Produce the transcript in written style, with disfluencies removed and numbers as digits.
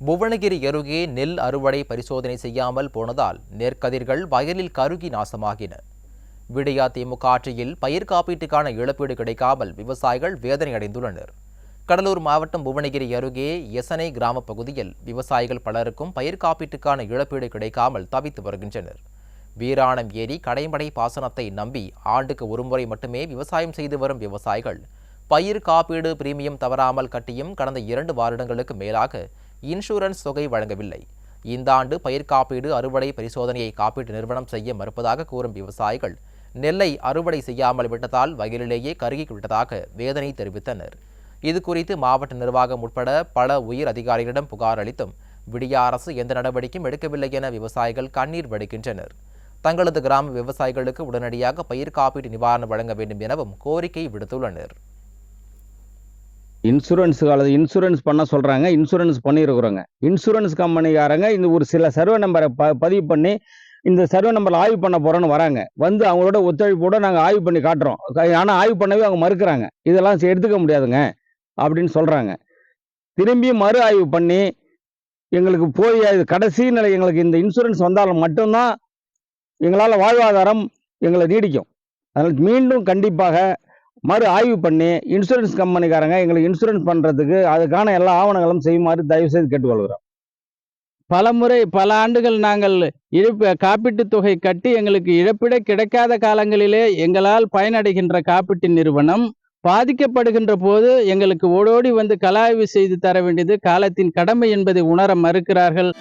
புவனகிரி அருகே நெல் அறுவடை பரிசோதனை செய்யாமல் போனதால் நெற்கதிர்கள் வயலில் கருகி நாசமாகின. விடியா திமுக ஆட்சியில் பயிர் காப்பீட்டுக்கான இழப்பீடு கிடைக்காமல் விவசாயிகள் வேதனை அடைந்துள்ளனர். கடலூர் மாவட்டம் புவனகிரி அருகே எசனை கிராம பகுதியில் விவசாயிகள் பலருக்கும் பயிர் காப்பீட்டுக்கான இழப்பீடு கிடைக்காமல் தவித்து வருகின்றனர். வீராணம் ஏரி கடைமடை பாசனத்தை நம்பி ஆண்டுக்கு ஒருமுறை மட்டுமே விவசாயம் செய்து வரும் விவசாயிகள் பயிர் காப்பீடு பிரீமியம் தவறாமல் கட்டியும் கடந்த 2 வருடங்களுக்கு மேலாக இன்சூரன்ஸ் தொகை வழங்கவில்லை. இந்த ஆண்டு பயிர் காப்பீடு அறுவடை பரிசோதனையை காப்பீட்டு நிறுவனம் செய்ய மறுப்பதாக கூறும் விவசாயிகள் நெல்லை அறுவடை செய்யாமல் விட்டதால் வயலிலேயே கருகி விட்டதாக வேதனை தெரிவித்தனர். இது குறித்து மாவட்ட நிர்வாகம் உட்பட பல உயர் அதிகாரிகளிடம் புகார் அளித்தும் விடியா அரசு எந்த நடவடிக்கையும் எடுக்கவில்லை என விவசாயிகள் கண்ணீர் வடிக்கின்றனர். தங்களது கிராம விவசாயிகளுக்கு உடனடியாக பயிர் காப்பீட்டு நிவாரணம் வழங்க வேண்டும் எனவும் கோரிக்கை விடுத்துள்ளனர். இன்சூரன்ஸ் பண்ண சொல்றாங்க, இன்சூரன்ஸ் பண்ணியிருக்கிறோங்க. இன்சூரன்ஸ் கம்பெனிக்காரங்க இந்த ஒரு சில சர்வே நம்பரை பதிவு பண்ணி இந்த சர்வே நம்பரில் ஆய்வு பண்ண போறோன்னு வராங்க. வந்து அவங்களோட ஒத்துழைப்போட நாங்கள் ஆய்வு பண்ணி காட்டுறோம். ஆனால் ஆய்வு பண்ணவே அவங்க மறுக்கிறாங்க. இதெல்லாம் எடுத்துக்க முடியாதுங்க அப்படின்னு சொல்றாங்க. திரும்பி மறு ஆய்வு பண்ணி எங்களுக்கு போய் கடைசி நிலை எங்களுக்கு இந்த இன்சூரன்ஸ் வந்தாலும் மட்டும்தான் எங்களால் வாழ்வாதாரம் எங்களை நீடிக்கும். அதனால் மீண்டும் கண்டிப்பாக மறு ஆய்வு பண்ணி இன்சூரன்ஸ் கம்பெனிக்காரங்க எங்களுக்கு இன்சூரன்ஸ் பண்ணுறதுக்கு அதுக்கான எல்லா ஆவணங்களும் செய்யுமாறு தயவு செய்து கேட்டுக்கொள்கிறோம். பல ஆண்டுகள் நாங்கள் காப்பீட்டு தொகை கட்டி எங்களுக்கு இழப்பீடு கிடைக்காத காலங்களிலே எங்களால் பயனடைகின்ற காப்பீட்டு நிறுவனம் பாதிக்கப்படுகின்ற போது எங்களுக்கு ஓடோடி வந்து கலாய்வு செய்து தர வேண்டியது காலத்தின் கடமை என்பதை உணர மறுக்கிறார்கள்.